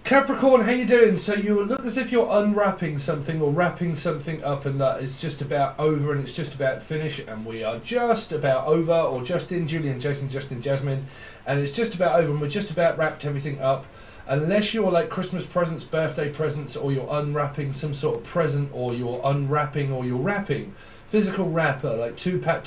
Capricorn, how you doing? So you look as if you're unwrapping something or wrapping something up, and that it's just about over and it's just about finished, and we are just about over, or Justin, Julian, Jason, Justin, Jasmine, and it's just about over and we're just about wrapped everything up. Unless you're like Christmas presents, birthday presents, or you're unwrapping some sort of present, or you're unwrapping, or you're wrapping. Physical wrapper, like two-part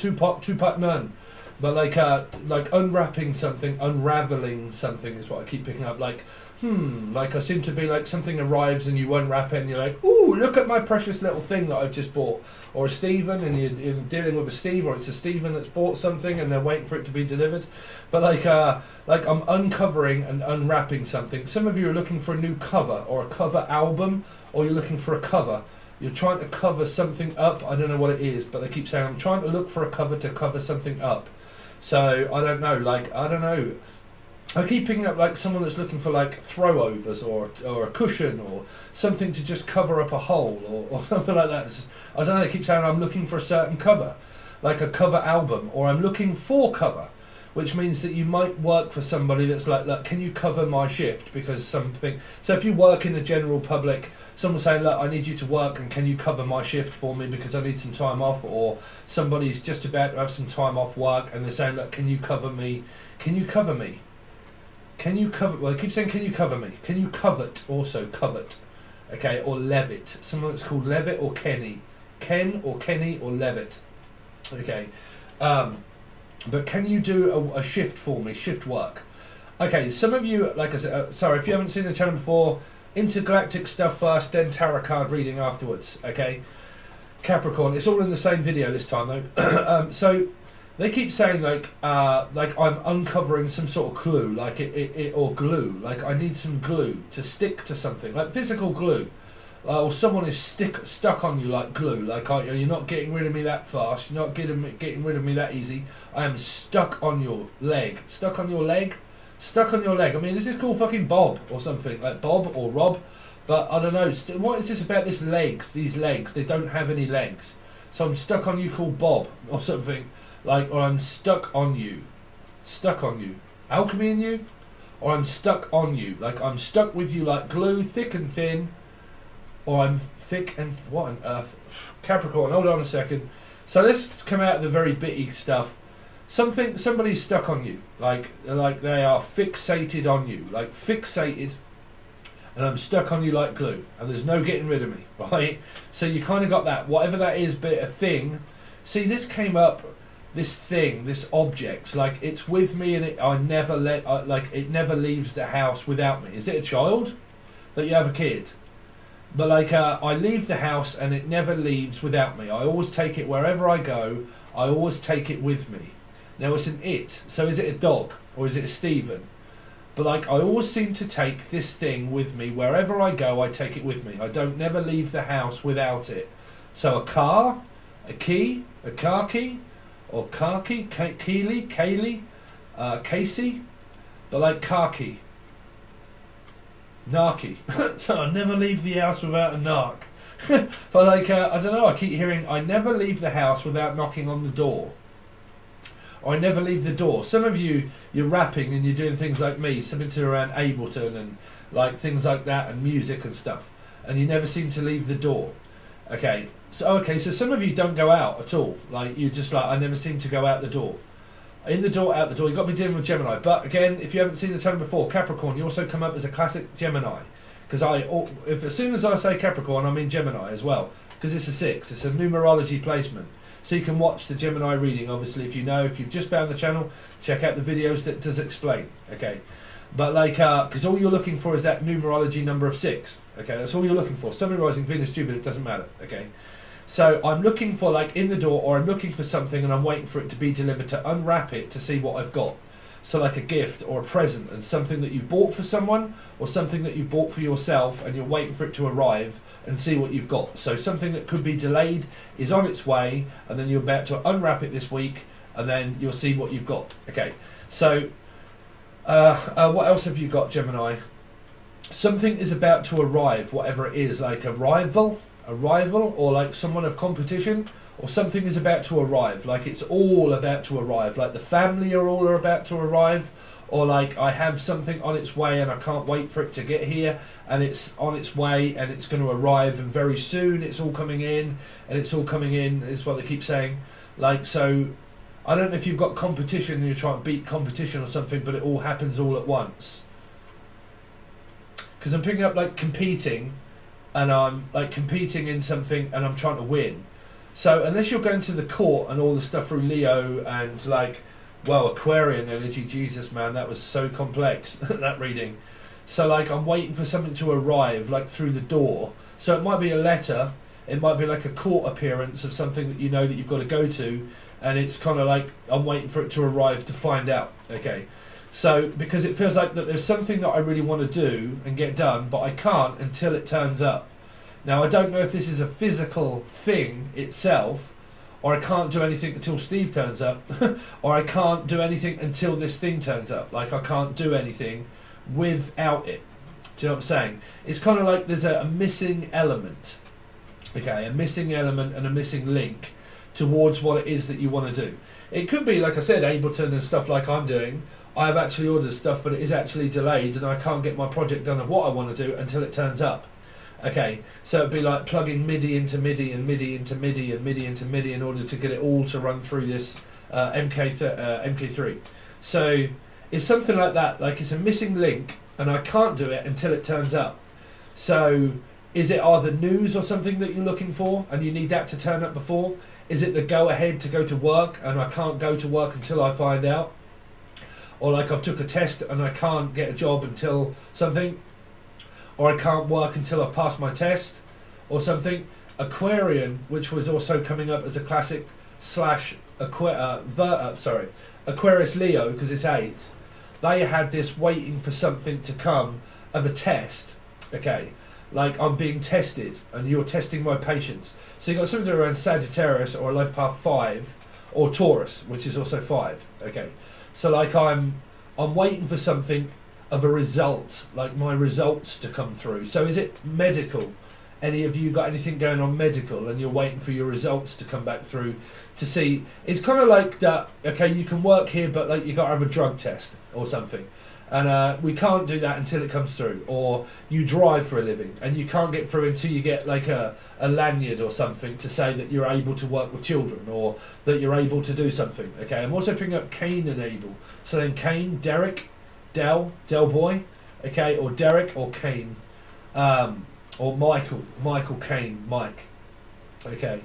none. But like unwrapping something, unraveling something is what I keep picking up. Like I seem to be like something arrives and you unwrap it and you're like, ooh, look at my precious little thing that I've just bought. Or a Stephen, and you're dealing with a Steve, or it's a Stephen that's bought something and they're waiting for it to be delivered. But like I'm uncovering and unwrapping something. Some of you are looking for a new cover or a cover album, or you're looking for a cover. You're trying to cover something up. I don't know what it is, but they keep saying I'm trying to look for a cover to cover something up. So I don't know, I don't know. I keep picking up like someone that's looking for like throwovers or a cushion or something to just cover up a hole or something like that. Just, I don't know, they keep saying I'm looking for a certain cover, like a cover album, or I'm looking for cover, which means that you might work for somebody that's like, look, can you cover my shift? Because something, so if you work in the general public, someone's saying, look, I need you to work and can you cover my shift for me because I need some time off, or somebody's just about to have some time off work and they're saying, look, can you cover me? Can you cover me? Can you cover, well, they keep saying, can you cover me? Can you covet, also covet, okay, or Levitt, someone that's called Levitt or Kenny, Ken or Kenny or Levitt, okay, but can you do a shift for me, shift work? Okay, some of you, like I said, sorry, if you haven't seen the channel before, intergalactic stuff first, then tarot card reading afterwards, okay? Capricorn, it's all in the same video this time though. So they keep saying like I'm uncovering some sort of clue, like it or glue, like I need some glue to stick to something, like physical glue, or someone is stuck on you like glue, like you're not getting rid of me that fast, you're not getting rid of me that easy. I am stuck on your leg, stuck on your leg. Stuck on your leg. I mean, this is called fucking Bob or something, like Bob or Rob, but I don't know. What is this about this legs? These legs, they don't have any legs. So I'm stuck on you called Bob or something, like, or I'm stuck on you. Stuck on you. Alchemy in you? Or I'm stuck on you. Like I'm stuck with you like glue, thick and thin, or I'm thick and, what on earth? Capricorn, hold on a second. So let's come out of the very bitty stuff. Somebody's stuck on you, like they are fixated on you, like fixated, and I'm stuck on you like glue, and there's no getting rid of me, right? So you kind of got that, whatever that is, bit a thing. See, this came up, this thing, this object, like it's with me, and I never like it never leaves the house without me. Is it a child that you have a kid? But like I leave the house and it never leaves without me. I always take it wherever I go. I always take it with me. Now it's an it, so is it a dog or is it a Stephen? But like I always seem to take this thing with me wherever I go. I take it with me. I don't never leave the house without it. So a car, a key, a car key, or car key, Kaylee, Casey, but like car key, narky. So I never leave the house without a narc. But like I don't know. I keep hearing I never leave the house without knocking on the door. Or I never leave the door. Some of you, you're rapping and you're doing things like me, something to around Ableton and like things like that, and music and stuff, and you never seem to leave the door. Okay, so some of you don't go out at all. Like you just like, I never seem to go out the door. In the door, out the door. You've got to be dealing with Gemini. But again, if you haven't seen the channel before, Capricorn, you also come up as a classic Gemini. Because as soon as I say Capricorn, I mean Gemini as well. Because it's a 6. It's a numerology placement. So you can watch the Gemini reading, obviously, if you've just found the channel, check out the videos that does explain, okay? But like, because all you're looking for is that numerology number of 6, okay? That's all you're looking for. Sun, Moon, Rising, Venus, Jupiter, it doesn't matter, okay? So I'm looking for like in the door, or I'm looking for something and I'm waiting for it to be delivered, to unwrap it to see what I've got. So like a gift or a present, and something that you've bought for someone, or something that you've bought for yourself, and you're waiting for it to arrive and see what you've got. So something that could be delayed is on its way, and then you're about to unwrap it this week, and then you'll see what you've got. Okay, so what else have you got, Gemini? Something is about to arrive, whatever it is, like arrival, arrival, or like someone of competition, or something is about to arrive, like it's all about to arrive, like the family are all about to arrive, or like I have something on its way and I can't wait for it to get here, and it's on its way and it's going to arrive, and very soon it's all coming in, and it's all coming in, is what they keep saying. Like, so I don't know if you've got competition and you're trying to beat competition or something, but it all happens all at once. Because I'm picking up like competing, and I'm like competing in something and I'm trying to win. So unless you're going to the court and all the stuff through Leo and like, well, Aquarian energy, Jesus man, that was so complex, that reading. So like I'm waiting for something to arrive like through the door. So it might be a letter, it might be like a court appearance of something that you know that you've got to go to, and it's kind of like I'm waiting for it to arrive to find out. Okay, so because it feels like that there's something that I really want to do and get done, but I can't until it turns up. Now I don't know if this is a physical thing itself, or I can't do anything until Steve turns up, or I can't do anything until this thing turns up. Like I can't do anything without it. Do you know what I'm saying? It's kind of like there's a missing element. Okay, a missing element and a missing link towards what it is that you want to do. It could be, like I said, Ableton and stuff like I'm doing. I've actually ordered stuff, but it is actually delayed, and I can't get my project done of what I want to do until it turns up. Okay, so it'd be like plugging MIDI into MIDI and MIDI into MIDI and MIDI into MIDI in order to get it all to run through this MK3. So it's something like that, like it's a missing link and I can't do it until it turns up. So is it either news or something that you're looking for and you need that to turn up before? Is it the go ahead to go to work and I can't go to work until I find out? Or like I've took a test and I can't get a job until something? Or I can't work until I've passed my test, or something. Aquarian, which was also coming up as a classic slash Aquarius Leo, because it's 8. They had this waiting for something to come of a test. Okay, like I'm being tested, and you're testing my patience. So you got something to do around Sagittarius or a life path 5, or Taurus, which is also 5. Okay, so like I'm waiting for something of a result, like my results to come through. So is it medical? Any of you got anything going on medical and you're waiting for your results to come back through to see? It's kind of like that, okay, you can work here, but like you got to have a drug test or something. And we can't do that until it comes through. Or you drive for a living and you can't get through until you get like a lanyard or something to say that you're able to work with children or that you're able to do something. Okay, I'm also picking up Cain and Abel. So then Cain, Derek, Del Boy, okay, or Derek or Cain, or Michael Cain, Mike, okay,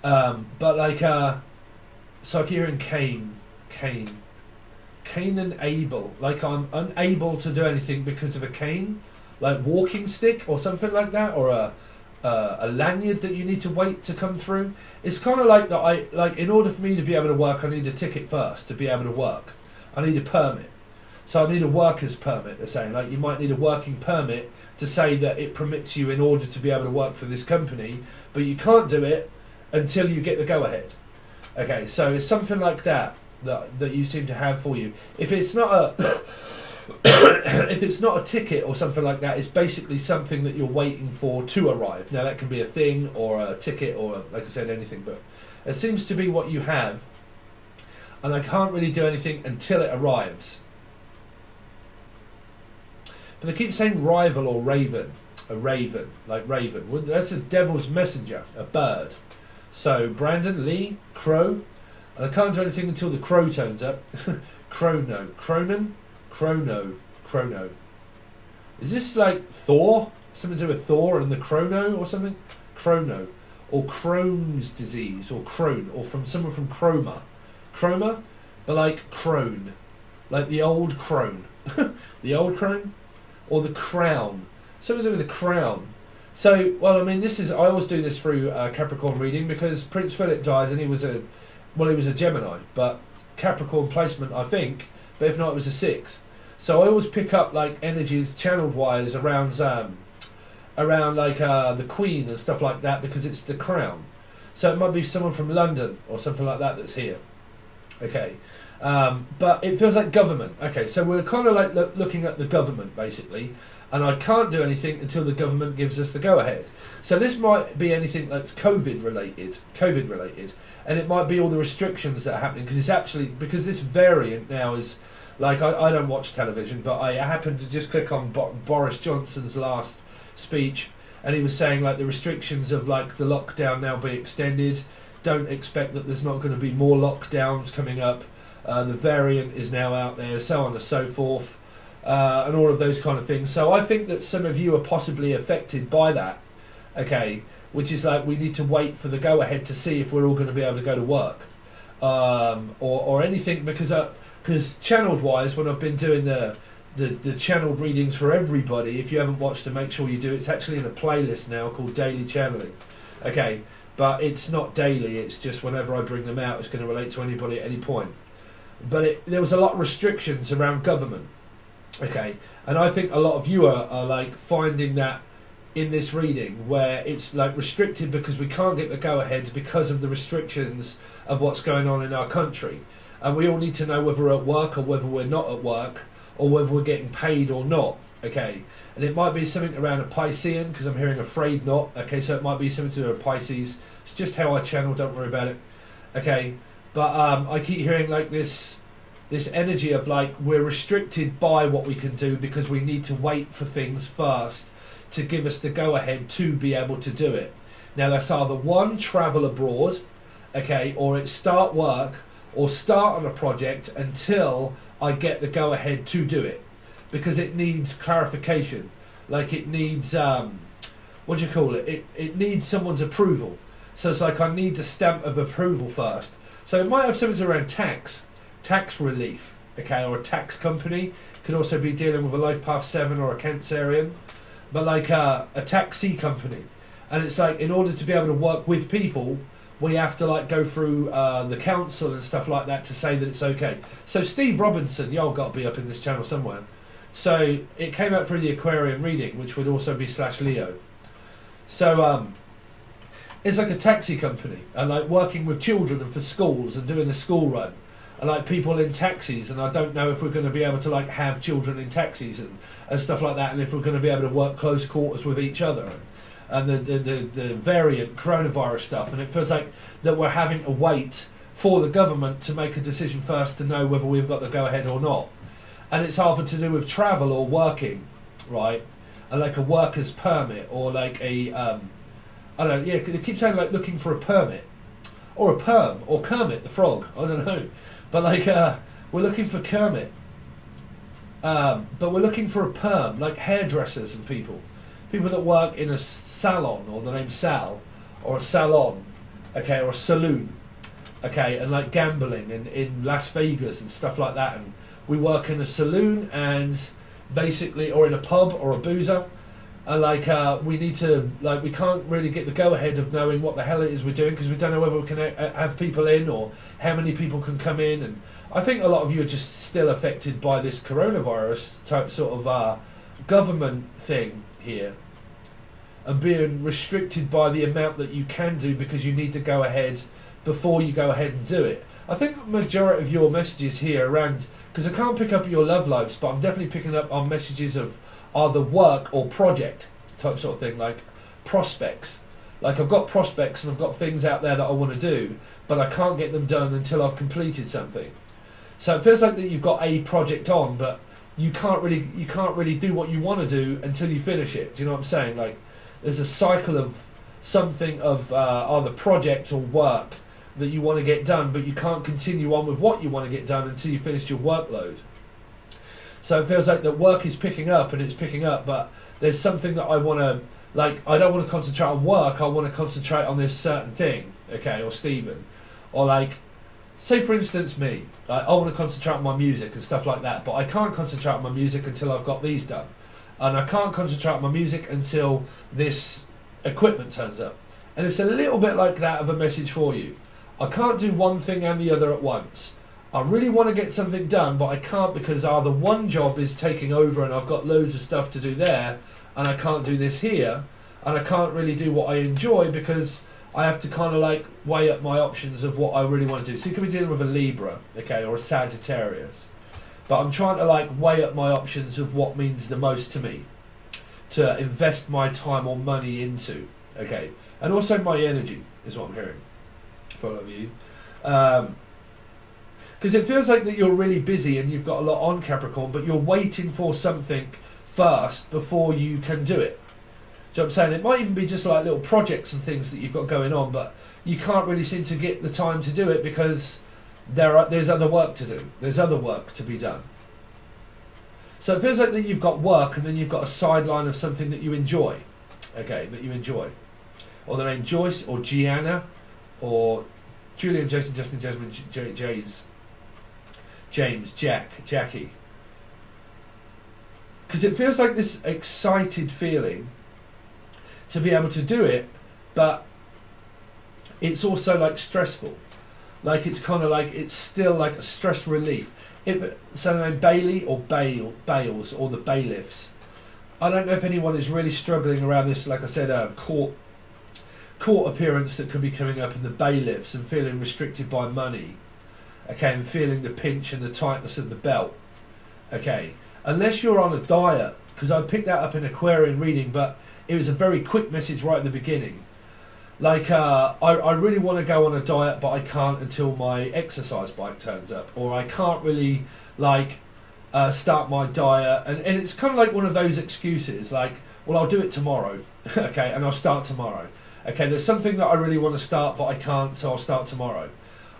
but like, so I keep hearing Cain and Abel, like I'm unable to do anything because of a cane, like walking stick or something like that, or a lanyard that you need to wait to come through. It's kind of like that. In order for me to be able to work, I need a ticket first to be able to work. I need a permit. So I need a worker's permit, they're saying. Like you might need a working permit to say that it permits you in order to be able to work for this company, but you can't do it until you get the go-ahead. Okay, so it's something like that you seem to have for you. If it's not a if it's not a ticket or something like that, it's basically something that you're waiting for to arrive. Now that can be a thing or a ticket or, like I said, anything, but it seems to be what you have, and I can't really do anything until it arrives. But they keep saying rival or raven. A raven, like raven. Well, that's a devil's messenger, a bird. So Brandon, Lee, crow. And I can't do anything until the crow turns up. Chrono. Is this like Thor? Something to do with Thor and the chrono or something? Chrono. Or Crohn's disease. Or crone. Or from someone from Chroma. Chroma? But like crone. Like the old crone. The old crone? Or the crown. Something to do with the crown. So, well, I mean, this is, I always do this through Capricorn reading because Prince Philip died and he was a Gemini, but Capricorn placement, I think, but if not, it was a 6. So I always pick up like energies channeled wise around like the Queen and stuff like that because it's the crown. So it might be someone from London or something like that that's here. Okay. But it feels like government. Okay, so we're kind of like looking at the government basically, and I can't do anything until the government gives us the go-ahead. So this might be anything that's COVID related, and it might be all the restrictions that are happening, because it's actually, because this variant now is, like, I don't watch television, but I happened to just click on Boris Johnson's last speech, and he was saying, like, the restrictions of, like, the lockdown now be extended. Don't expect that there's not going to be more lockdowns coming up. The variant is now out there, so on and so forth, and all of those kind of things. So I think that some of you are possibly affected by that, okay, which is like, we need to wait for the go-ahead to see if we're all going to be able to go to work, or anything, because channeled-wise, when I've been doing the channeled readings for everybody, if you haven't watched them, make sure you do. It's actually in a playlist now called Daily Channeling, okay, but it's not daily, it's just whenever I bring them out, it's going to relate to anybody at any point. But there was a lot of restrictions around government, okay, and I think a lot of you are like finding that in this reading, where it's like restricted because we can't get the go-ahead because of the restrictions of what's going on in our country, and we all need to know whether we're at work or whether we're not at work, or whether we're getting paid or not, okay, and it might be something around a Piscean, because I'm hearing afraid not, okay, so it might be something to do with Pisces. It's just how I channel, don't worry about it, okay. But I keep hearing like this energy of like, we're restricted by what we can do because we need to wait for things first to give us the go-ahead to be able to do it. Now that's either one, travel abroad, okay, or it's start work or start on a project until I get the go-ahead to do it, because it needs clarification. Like it needs, what do you call it? It needs someone's approval. So it's like, I need the stamp of approval first. So it might have something around tax relief, okay, or a tax company. Could also be dealing with a Life Path 7 or a Cancerian, but like a taxi company. And it's like, in order to be able to work with people, we have to like go through the council and stuff like that to say that it's okay. So Steve Robinson, y'all got to be up in this channel somewhere. So it came out through the Aquarian reading, which would also be /Leo. So it's like a taxi company, and like working with children and for schools and doing a school run, and like people in taxis, and I don't know if we're going to be able to like have children in taxis and stuff like that, and if we're going to be able to work close quarters with each other, and the variant coronavirus stuff, and it feels like that we're having to wait for the government to make a decision first to know whether we've got the go-ahead or not. And it's either to do with travel or working, right, and like a worker's permit, or like a I don't know, yeah, they keep saying like looking for a permit, or a perm, or Kermit the Frog, I don't know, but like we're looking for Kermit, but we're looking for a perm, like hairdressers and people that work in a salon, or the name Sal, or a salon, okay, or a saloon, okay, and like gambling in Las Vegas and stuff like that, and we work in a saloon and basically, or in a pub or a boozer, and like we need to, like, we can't really get the go-ahead of knowing what the hell it is we're doing, because we don't know whether we can have people in or how many people can come in. And I think a lot of you are just still affected by this coronavirus type sort of government thing here, and being restricted by the amount that you can do because you need to go ahead before you go ahead and do it. I think the majority of your messages here around, because I can't pick up your love lives, but I'm definitely picking up on messages of either work or project type sort of thing, like prospects. Like I've got prospects and I've got things out there that I want to do, but I can't get them done until I've completed something. So it feels like that you've got a project on, but you can't really do what you want to do until you finish it. Do you know what I'm saying? Like there's a cycle of something of either project or work that you want to get done, but you can't continue on with what you want to get done until you finish your workload. So it feels like the work is picking up, and it's picking up, but there's something that I want to, like, I don't want to concentrate on work, I want to concentrate on this certain thing, okay, or Stephen. Or like, say for instance me, like, I want to concentrate on my music and stuff like that, but I can't concentrate on my music until I've got these done. And I can't concentrate on my music until this equipment turns up. And it's a little bit like that of a message for you. I can't do one thing and the other at once. I really want to get something done, but I can't, because either one job is taking over and I've got loads of stuff to do there, and I can't do this here, and I can't really do what I enjoy because I have to kind of like weigh up my options of what I really want to do. So you could be dealing with a Libra, okay, or a Sagittarius, but I'm trying to like weigh up my options of what means the most to me, to invest my time or money into. Okay, and also my energy is what I'm hearing for a lot of you. Because it feels like that you're really busy and you've got a lot on, Capricorn, but you're waiting for something first before you can do it. So I'm saying it might even be just like little projects and things that you've got going on, but you can't really seem to get the time to do it because there's other work to do. There's other work to be done. So it feels like that you've got work and then you've got a sideline of something that you enjoy. Okay, that you enjoy. Or the name Joyce or Gianna or Julian, Jason, Justin, Jasmine, James, Jack, Jackie. Because it feels like this excited feeling to be able to do it, but it's also like stressful. Like it's kind of like, it's still like a stress relief. So the name Bailey or Bales or the bailiffs. I don't know if anyone is really struggling around this, like I said, court appearance that could be coming up in the bailiffs and feeling restricted by money. Okay, and feeling the pinch and the tightness of the belt. Okay, unless you're on a diet, because I picked that up in Aquarian reading, but it was a very quick message right at the beginning. Like, I really want to go on a diet, but I can't until my exercise bike turns up. Or I can't really, like, start my diet. And it's kind of like one of those excuses, like, well, I'll do it tomorrow. Okay, and I'll start tomorrow. Okay, there's something that I really want to start, but I can't, so I'll start tomorrow.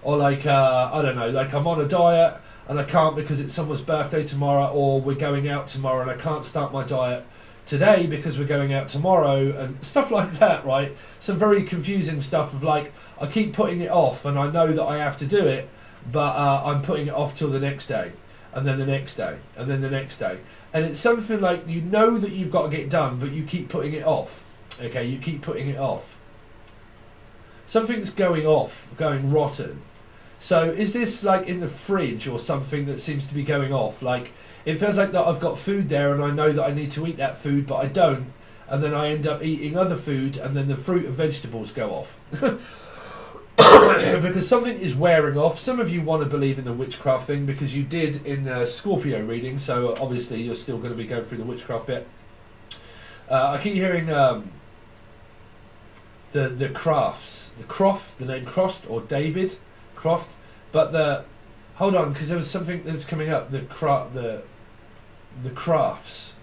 Or like, I don't know, like I'm on a diet and I can't because it's someone's birthday tomorrow, or we're going out tomorrow and I can't start my diet today because we're going out tomorrow, and stuff like that, right? Some very confusing stuff of like, I keep putting it off and I know that I have to do it, but I'm putting it off till the next day, and then the next day, and then the next day. And it's something like, you know that you've got to get done, but you keep putting it off. Okay, you keep putting it off. Something's going off, going rotten. So is this like in the fridge or something that seems to be going off? Like, it feels like that I've got food there and I know that I need to eat that food, but I don't. And then I end up eating other food, and then the fruit and vegetables go off. Because something is wearing off. Some of you want to believe in the witchcraft thing because you did in the Scorpio reading, so obviously you're still going to be going through the witchcraft bit. I keep hearing the crafts. The Croft, the name Croft, or David Croft, but hold on, because there was something that's coming up. The crafts,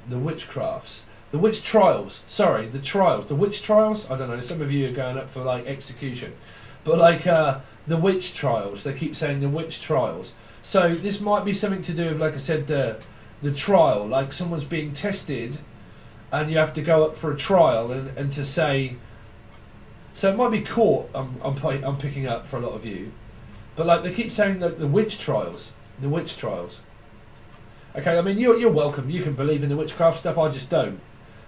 the witchcrafts, the witch trials. Sorry, the trials, the witch trials. I don't know. Some of you are going up for like execution, but like the witch trials. They keep saying the witch trials. So this might be something to do with, like I said, the trial. Like someone's being tested, and you have to go up for a trial and to say. So it might be court. I'm picking up for a lot of you. But like they keep saying that the witch trials, the witch trials. Okay, I mean you're welcome. You can believe in the witchcraft stuff. I just don't.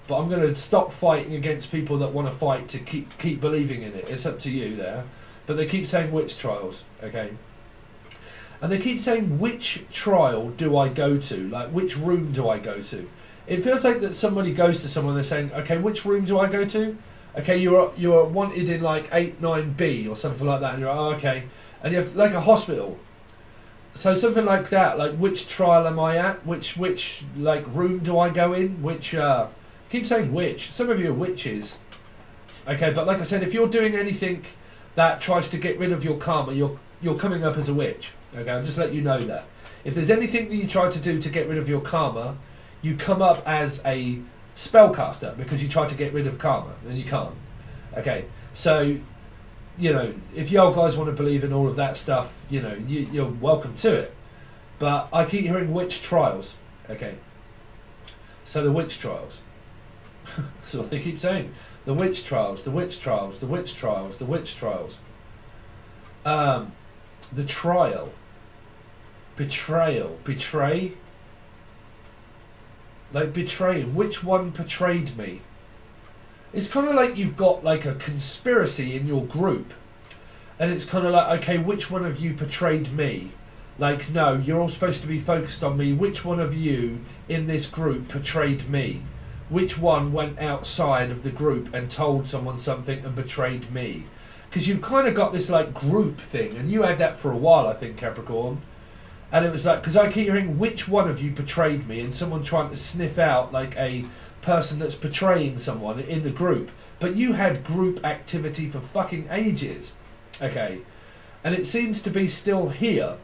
But I'm going to stop fighting against people that want to fight to keep believing in it. It's up to you there. But they keep saying witch trials. Okay. And they keep saying, which trial do I go to? Like, which room do I go to? It feels like that somebody goes to someone. They're saying, okay, which room do I go to? Okay, you're wanted in like 8-9B or something like that, and you're like, oh, okay. And you have like a hospital, so something like that. Like, which trial am I at? Which like room do I go in? Which keep saying which. Some of you are witches. Okay, but like I said, if you're doing anything that tries to get rid of your karma, you're coming up as a witch. Okay, I'll just let you know that. If there's anything that you try to do to get rid of your karma, you come up as a spellcaster because you try to get rid of karma and you can't. Okay, so. You know, if y'all guys want to believe in all of that stuff, you know, you're welcome to it. But I keep hearing witch trials. Okay. So the witch trials. That's what they keep saying. The witch trials, the witch trials, the witch trials, the witch trials. The trial. Betrayal. Betray? Like betraying. Which one betrayed me? It's kind of like you've got like a conspiracy in your group, and it's kind of like, okay, which one of you betrayed me? Like, no, you're all supposed to be focused on me. Which one of you in this group betrayed me? Which one went outside of the group and told someone something and betrayed me? Because you've kind of got this like group thing, and you had that for a while, I think, Capricorn. And it was like, because I keep hearing which one of you betrayed me, and someone trying to sniff out like a person that's portraying someone in the group, but you had group activity for fucking ages, okay? And it seems to be still here.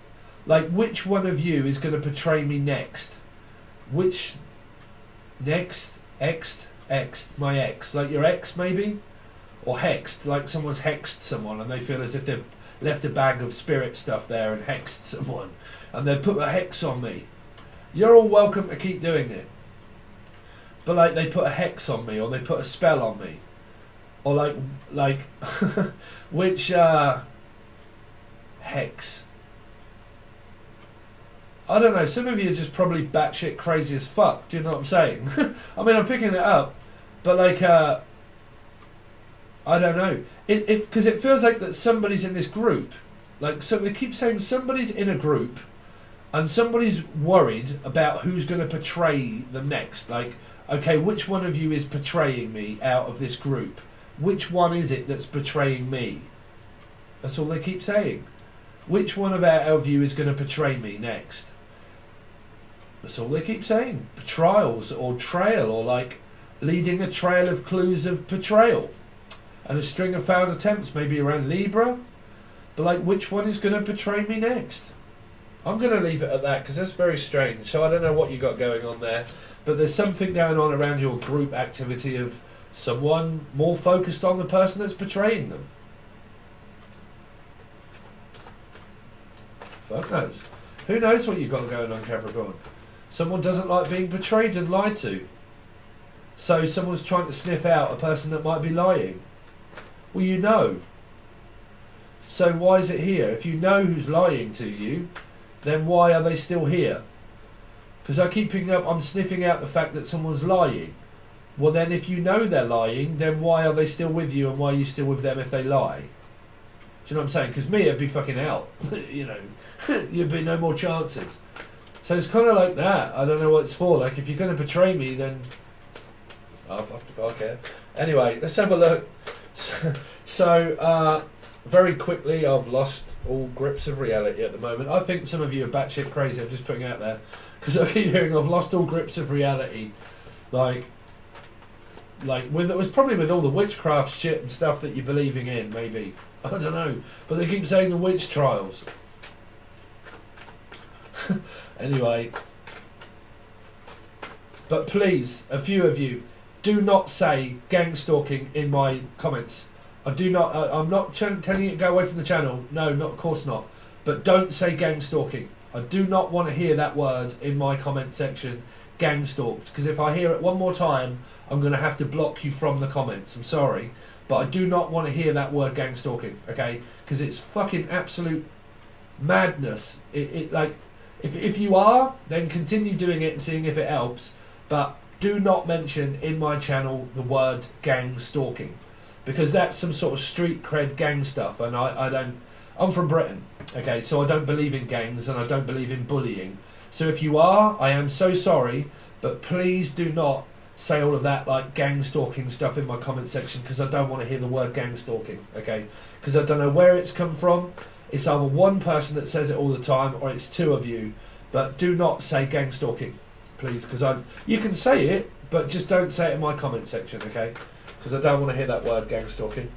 Like, which one of you is going to portray me next? Which next? Exed, my ex, like your ex maybe, or hexed, like someone's hexed someone and they feel as if they've left a bag of spirit stuff there and hexed someone, and they've put a hex on me. You're all welcome to keep doing it, but like they put a hex on me, or they put a spell on me, or like which hex? I don't know, some of you are just probably batshit crazy as fuck, do you know what I'm saying? I mean, I'm picking it up, but like, I don't know. Because it feels like that somebody's in this group. Like, so they keep saying somebody's in a group, and somebody's worried about who's going to portray them next. Like, okay, which one of you is portraying me out of this group? Which one is it that's portraying me? That's all they keep saying. Which one of you is going to portray me next? That's all they keep saying. Betrayals or trail, or like leading a trail of clues of betrayal. And a string of failed attempts, maybe around Libra. But like, which one is going to betray me next? I'm going to leave it at that, because that's very strange. So I don't know what you got going on there. But there's something going on around your group activity of someone more focused on the person that's betraying them. Fuck knows. Who knows what you got going on, Capricorn? Someone doesn't like being betrayed and lied to. So someone's trying to sniff out a person that might be lying. Well, you know. So why is it here? If you know who's lying to you, then why are they still here? Because I keep picking up, I'm sniffing out the fact that someone's lying. Well then, if you know they're lying, then why are they still with you, and why are you still with them if they lie? Do you know what I'm saying? Because me, I'd be fucking out. You know, you'd be no more chances. So it's kind of like that. I don't know what it's for. Like, if you're going to betray me, then... oh, fuck if I care. Anyway, let's have a look. So, very quickly, I've lost all grips of reality at the moment. I think some of you are batshit crazy. I'm just putting it out there. Because I keep hearing I've lost all grips of reality. Like with, it was probably with all the witchcraft shit and stuff that you're believing in, maybe. I don't know. But they keep saying the witch trials. Anyway. But please, a few of you, do not say gang stalking in my comments. I do not. I'm not telling you to go away from the channel. No, not, of course not. But don't say gang stalking. I do not want to hear that word in my comment section, gang stalked. Because if I hear it one more time, I'm going to have to block you from the comments. I'm sorry. But I do not want to hear that word gang stalking, okay? Because it's fucking absolute madness. Like, if you are, then continue doing it and seeing if it helps. But do not mention in my channel the word gang stalking. Because that's some sort of street cred gang stuff, and I don't... I'm from Britain, okay, so I don't believe in gangs and I don't believe in bullying. So if you are, I am so sorry, but please do not say all of that like gang stalking stuff in my comment section, because I don't want to hear the word gang stalking, okay? Because I don't know where it's come from. It's either one person that says it all the time, or it's two of you. But do not say gang stalking, please, because you can say it, but just don't say it in my comment section, okay? Because I don't want to hear that word gang stalking.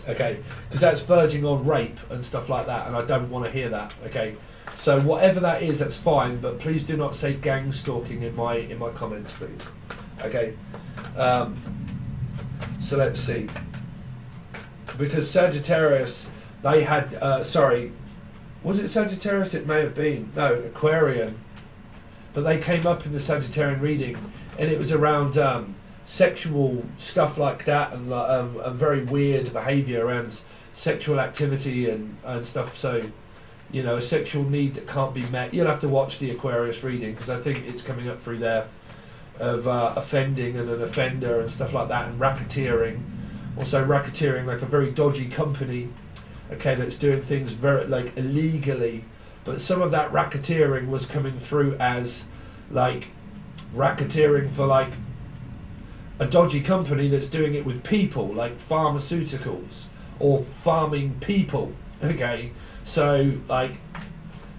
Okay, because that's verging on rape and stuff like that, and I don't want to hear that. Okay, so whatever that is, that's fine, but please do not say gang stalking in my comments, please. Okay, so let's see, because Sagittarius, they had sorry, was it Sagittarius? It may have been, no, Aquarian, but they came up in the Sagittarian reading, and it was around sexual stuff like that, and a very weird behaviour around sexual activity and stuff. So, you know, a sexual need that can't be met. You'll have to watch the Aquarius reading, because I think it's coming up through there of offending and an offender and stuff like that, and racketeering. Also racketeering, like a very dodgy company, okay, that's doing things very like illegally, but some of that racketeering was coming through as like racketeering for like a dodgy company that's doing it with people, like pharmaceuticals or farming people, okay? So, like,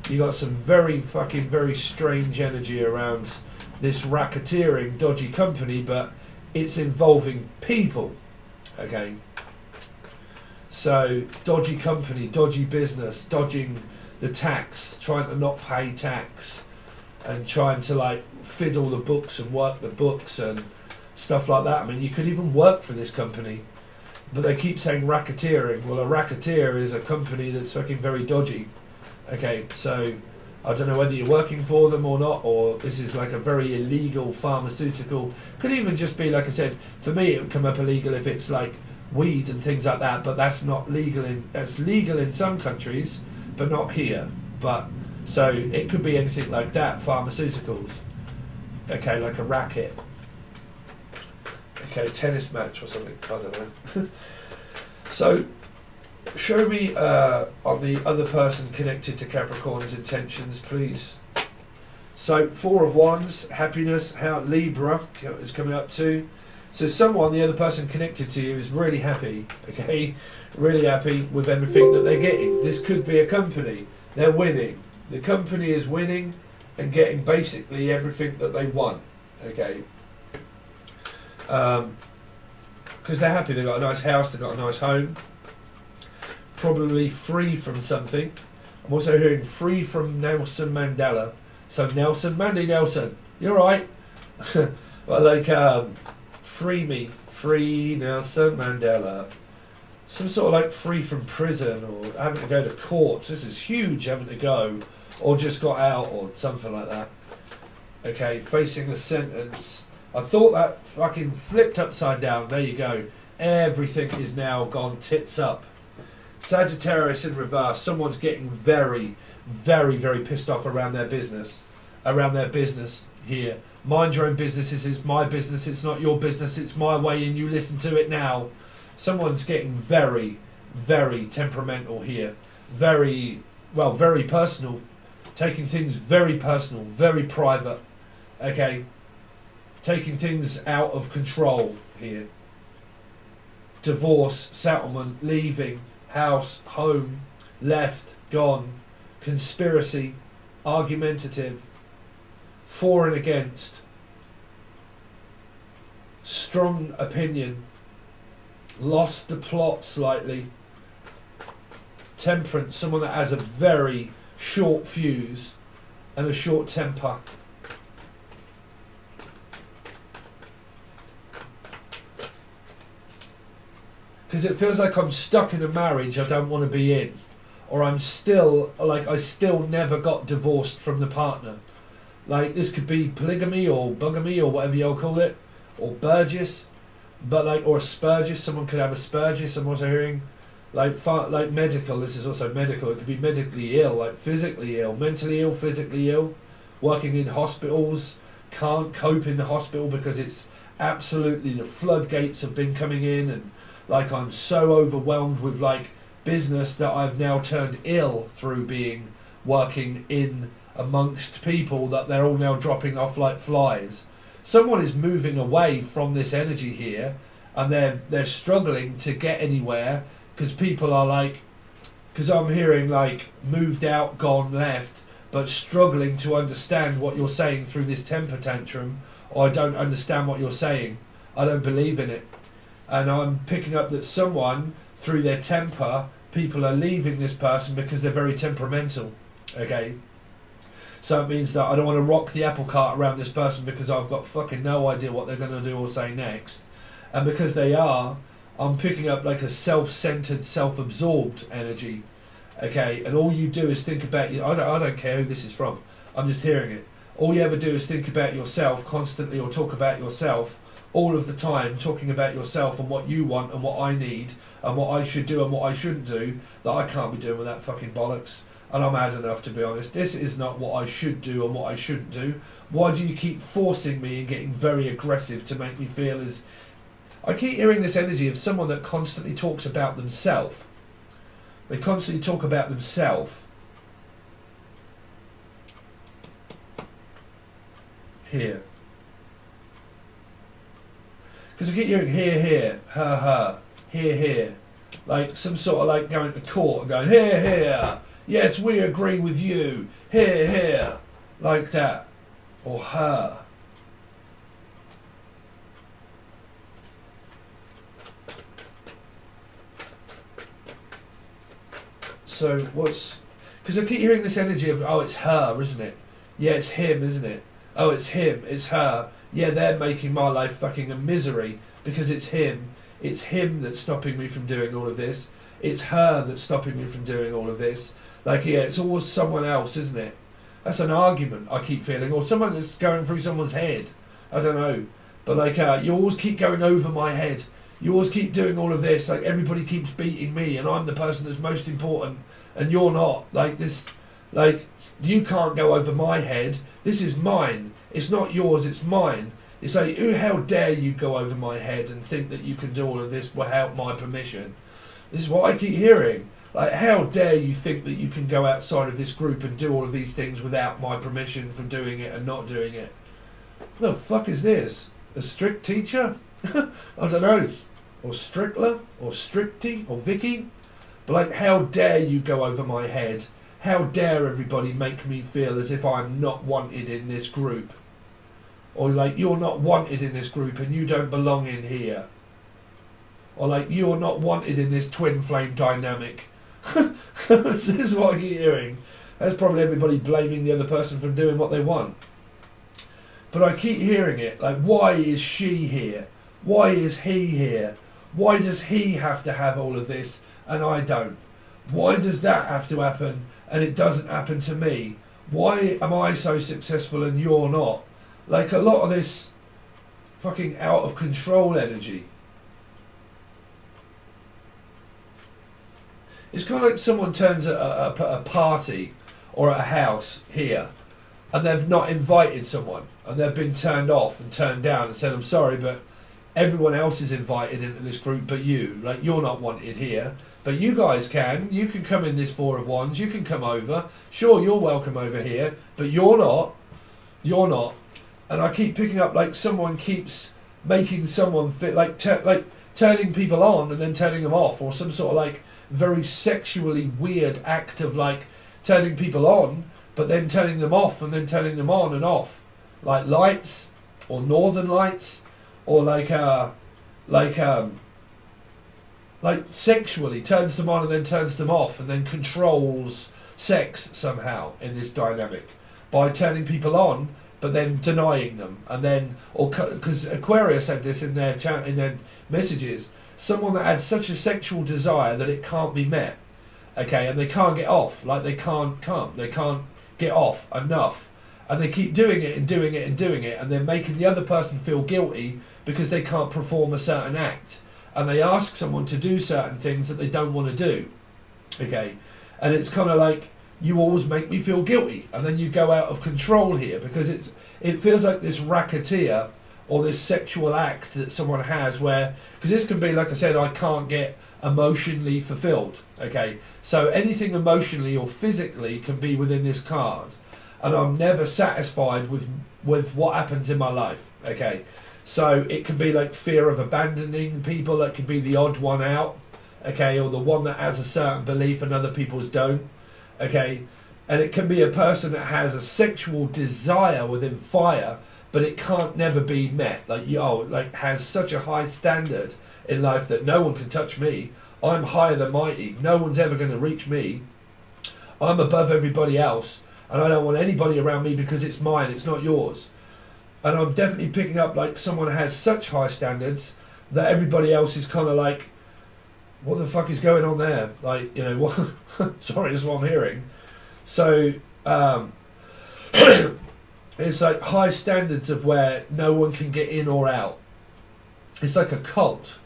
you got some very strange energy around this racketeering, dodgy company, but it's involving people. Okay. So, dodgy company, dodgy business, dodging the tax, trying to not pay tax, and trying to like fiddle the books and work the books and stuff like that. I mean, you could even work for this company, but they keep saying racketeering. Well, a racketeer is a company that's fucking very dodgy. Okay, so I don't know whether you're working for them or not, or this is like a very illegal pharmaceutical. Could even just be, like I said, for me it would come up illegal if it's like weed and things like that, but that's not legal it's legal in some countries, but not here. But so it could be anything like that, pharmaceuticals. Okay, like a racket. Okay, tennis match or something, I don't know. So show me on the other person connected to Capricorn's intentions, please. So 4 of Wands, happiness, how Libra is coming up to. So someone, the other person connected to you, is really happy, okay? Really happy with everything that they're getting. This could be a company. They're winning. The company is winning and getting basically everything that they want, okay? Because they're happy. They've got a nice house, they've got a nice home. Probably free from something. I'm also hearing free from Nelson Mandela. So Nelson, Mandy Nelson, you're right. Well, like, free me, free Nelson Mandela. Some sort of like free from prison or having to go to courts. This is huge, having to go, or just got out or something like that. Okay, facing a sentence. I thought that fucking flipped upside down. There you go. Everything is now gone tits up. Sagittarius in reverse. Someone's getting very, very, very pissed off around their business. Around their business here. Mind your own business. This is my business. It's not your business. It's my way and you listen to it now. Someone's getting very, very temperamental here. Very, well, very personal. Taking things very personal, very private. Okay. Taking things out of control here. Divorce, settlement, leaving, house, home, left, gone, conspiracy, argumentative, for and against, strong opinion, lost the plot slightly, temperance, someone that has a very short fuse and a short temper. Because it feels like I'm stuck in a marriage I don't want to be in. Or I'm still, like, I still never got divorced from the partner. Like, this could be polygamy or bugamy or whatever you'll call it. Or Burgess. But like, or a Spurgis, someone could have a Spurgis, I'm also hearing. Like medical, this is also medical. It could be medically ill, like physically ill, mentally ill, physically ill. Working in hospitals, can't cope in the hospital because it's absolutely, the floodgates have been coming in, and like I'm so overwhelmed with like business that I've now turned ill through being working in amongst people that they're all now dropping off like flies. Someone is moving away from this energy here, and they're struggling to get anywhere because people are like, because I'm hearing like moved out, gone, left, but struggling to understand what you're saying through this temper tantrum, or I don't understand what you're saying. I don't believe in it. And I'm picking up that someone, through their temper, people are leaving this person because they're very temperamental. Okay? So it means that I don't want to rock the apple cart around this person because I've got fucking no idea what they're going to do or say next. And because they are, I'm picking up like a self-centered, self-absorbed energy. Okay? And all you do is think about you. I don't care who this is from. I'm just hearing it. All you ever do is think about yourself constantly, or talk about yourself all of the time, talking about yourself and what you want and what I need and what I should do and what I shouldn't do, that I can't be doing with that fucking bollocks. And I'm mad enough, to be honest. This is not what I should do and what I shouldn't do. Why do you keep forcing me and getting very aggressive to make me feel as... I keep hearing this energy of someone that constantly talks about themselves. They constantly talk about themselves. Here. Because I keep hearing here, here, her, here. Like some sort of like going to court and going, here. Yes, we agree with you. Here. Like that. Or her. So what's... Because I keep hearing this energy of, oh, it's her, isn't it? Yeah, it's him, isn't it? Oh, it's him, it's her. Yeah, they're making my life fucking a misery because it's him. It's him that's stopping me from doing all of this. It's her that's stopping me from doing all of this. Like, yeah, it's always someone else, isn't it? That's an argument I keep feeling. Or someone that's going through someone's head. I don't know. But like, you always keep going over my head. You always keep doing all of this. Like, everybody keeps beating me and I'm the person that's most important. And you're not. Like this, like, you can't go over my head. This is mine. It's not yours, it's mine. It's like, how dare you go over my head and think that you can do all of this without my permission? This is what I keep hearing. Like, how dare you think that you can go outside of this group and do all of these things without my permission for doing it and not doing it? What the fuck is this? A strict teacher? I don't know. Or Strickler? Or Stricty? Or Vicky? But like, how dare you go over my head? How dare everybody make me feel as if I'm not wanted in this group? Or like, you're not wanted in this group and you don't belong in here. Or like, you're not wanted in this twin flame dynamic. This is what I keep hearing. That's probably everybody blaming the other person for doing what they want. But I keep hearing it. Like, why is she here? Why is he here? Why does he have to have all of this and I don't? Why does that have to happen and it doesn't happen to me? Why am I so successful and you're not? Like, a lot of this fucking out of control energy. It's kind of like someone turns at a party or at a house here and they've not invited someone and they've been turned off and turned down and said, I'm sorry, but everyone else is invited into this group but you. Like, you're not wanted here. But you guys can. You can come in this Four of Wands. You can come over. Sure, you're welcome over here. But you're not. You're not. And I keep picking up, like, someone keeps making someone fit, like turning people on and then turning them off, or some sort of, like, very sexually weird act of, like, turning people on but then turning them off and then turning them on and off. Like lights or northern lights, or like sexually turns them on and then turns them off and then controls sex somehow in this dynamic by turning people on but then denying them. And then, or because Aquarius had this in their chat, in their messages, someone that had such a sexual desire that it can't be met, okay, and they can't get off, like they can't come, they can't get off enough, and they keep doing it and doing it and doing it, and they're making the other person feel guilty because they can't perform a certain act, and they ask someone to do certain things that they don't want to do, okay, and it's kind of like, you always make me feel guilty, and then you go out of control here because it feels like this racketeer or this sexual act that someone has where, because this can be, like I said, I can't get emotionally fulfilled, okay, so anything emotionally or physically can be within this card, and I'm never satisfied with what happens in my life, okay, so it can be like fear of abandoning people, that could be the odd one out, okay, or the one that has a certain belief and other people's don't, okay, and it can be a person that has a sexual desire within fire, but it can't never be met, like, like has such a high standard in life that no one can touch me, I'm higher than mighty, no one's ever going to reach me, I'm above everybody else, and I don't want anybody around me because it's mine, it's not yours. And I'm definitely picking up like someone has such high standards that everybody else is kind of like, what the fuck is going on there? Like, you know, what? Sorry, that's what I'm hearing. So, it's like high standards of where no one can get in or out. It's like a cult,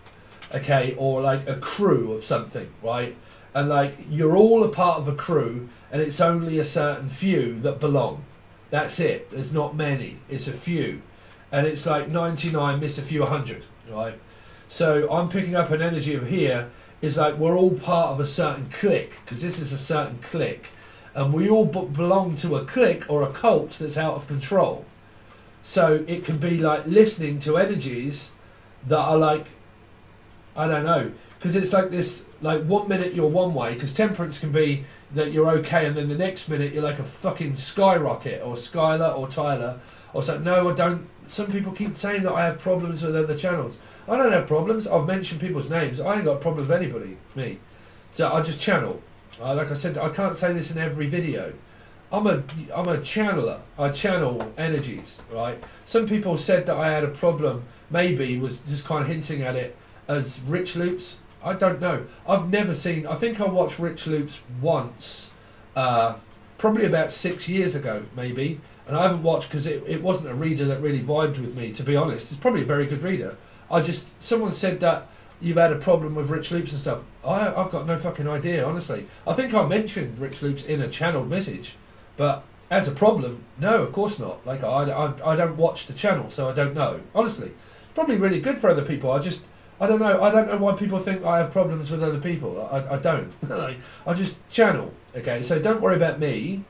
okay, or like a crew of something, right? And like, you're all a part of a crew, and it's only a certain few that belong. That's it. There's not many. It's a few. And it's like 99 miss a few 100, right? So I'm picking up an energy of here is like we're all part of a certain clique, because this is a certain clique. And we all belong to a clique or a cult that's out of control. So it can be like listening to energies that are like, I don't know, because it's like this, like 1 minute you're one way, because temperance can be that you're okay, and then the next minute you're like a fucking skyrocket, or Skylar or Tyler or something. No, I don't. Some people keep saying that I have problems with other channels. I don't have problems. I've mentioned people's names. I ain't got a problem with anybody, me. So I just channel. Like I said, I can't say this in every video. I'm a channeler. I channel energies, right? Some people said that I had a problem, maybe was just kind of hinting at it as Rich Loops. I don't know. I've never seen, I think I watched Rich Loops once, probably about 6 years ago, maybe. And I haven't watched because it wasn't a reader that really vibed with me, to be honest. It's probably a very good reader. Someone said that you've had a problem with Rich Loops and stuff. I've got no fucking idea, honestly. I think I mentioned Rich Loops in a channeled message. But as a problem, no, of course not. Like, I don't watch the channel, so I don't know. Honestly, probably really good for other people. I don't know. I don't know why people think I have problems with other people. I don't. Like, I just channel. Okay, so don't worry about me.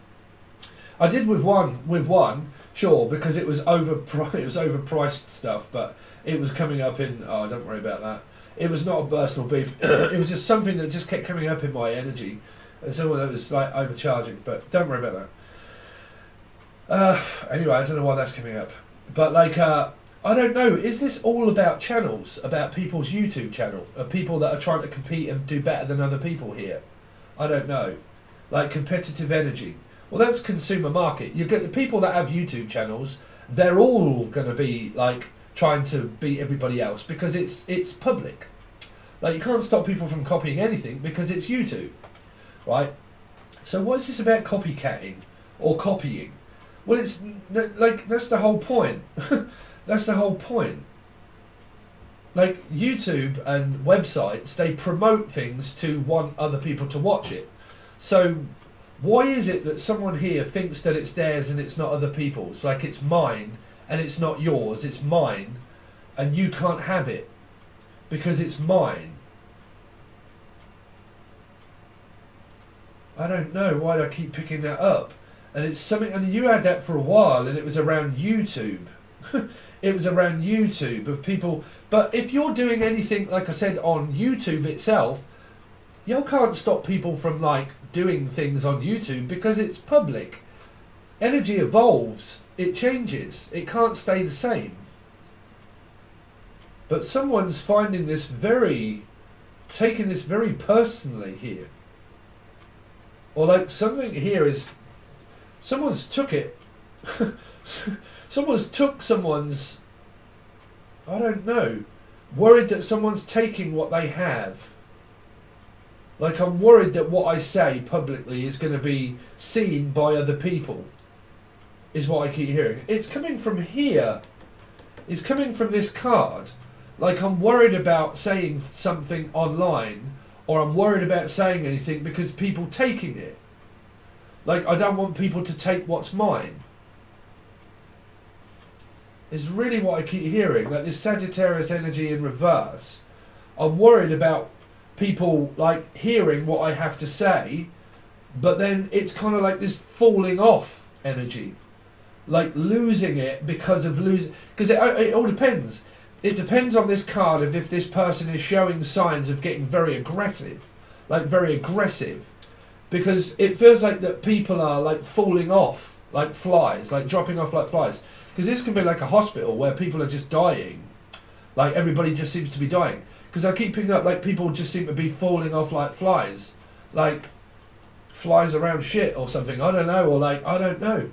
I did with one, sure, because it was overpriced stuff, but it was coming up in. Oh, don't worry about that. It was not a personal beef. It was just something that just kept coming up in my energy. And someone that was like overcharging, but don't worry about that. Anyway, I don't know why that's coming up. But like, I don't know, is this all about channels? About people's YouTube channel? Of people that are trying to compete and do better than other people here? I don't know. Like competitive energy. Well, that's consumer market. You get the people that have YouTube channels, they're all going to be like trying to beat everybody else because it's public. Like, you can't stop people from copying anything because it's YouTube. Right, so what is this about copycatting or copying? Well, it's like, that's the whole point. That's the whole point. Like, YouTube and websites, they promote things to want other people to watch it. So why is it that someone here thinks that it's theirs and it's not other people's? Like, it's mine and it's not yours, it's mine, and you can't have it because it's mine. I don't know why I keep picking that up. And it's something, and you had that for a while, and it was around YouTube. It was around YouTube of people. But if you're doing anything, like I said, on YouTube itself, you can't stop people from like doing things on YouTube because it's public. Energy evolves, it changes, it can't stay the same. But someone's finding this taking this very personally here. Or like something here is, someone's took it, someone's took someone's, I don't know, worried that someone's taking what they have. Like, I'm worried that what I say publicly is going to be seen by other people, is what I keep hearing. It's coming from here, it's coming from this card. Like, I'm worried about saying something online, or I'm worried about saying anything because people taking it. Like, I don't want people to take what's mine. Is really what I keep hearing. Like this Sagittarius energy in reverse. I'm worried about people like hearing what I have to say, but then it's kind of like this falling off energy. Like losing it because of losing. Because it all depends. It depends on this card of if this person is showing signs of getting very aggressive. Like very aggressive. Because it feels like that people are like falling off like flies. Like dropping off like flies. Because this can be like a hospital where people are just dying. Like everybody just seems to be dying. Because I keep picking up like people just seem to be falling off like flies. Like flies around shit or something. I don't know. Or like, I don't know.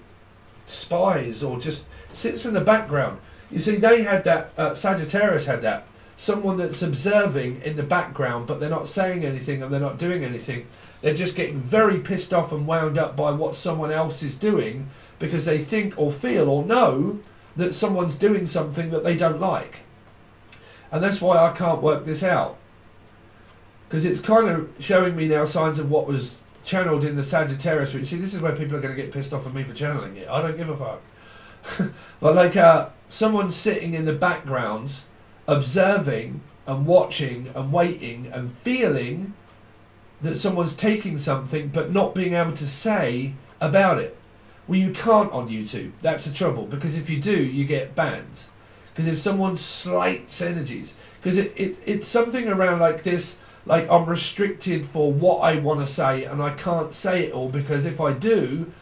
Spies or just sits in the background. You see, they had that, Sagittarius had that. Someone that's observing in the background, but they're not saying anything and they're not doing anything. They're just getting very pissed off and wound up by what someone else is doing because they think or feel or know that someone's doing something that they don't like. And that's why I can't work this out. Because it's kind of showing me now signs of what was channeled in the Sagittarius. You see, this is where people are going to get pissed off at me for channeling it. I don't give a fuck. But like someone sitting in the background, observing and watching and waiting and feeling that someone's taking something but not being able to say about it. Well, you can't on YouTube. That's the trouble. Because if you do, you get banned. Because if someone slights energies, because it's something around like this, like I'm restricted for what I want to say and I can't say it all because if I do,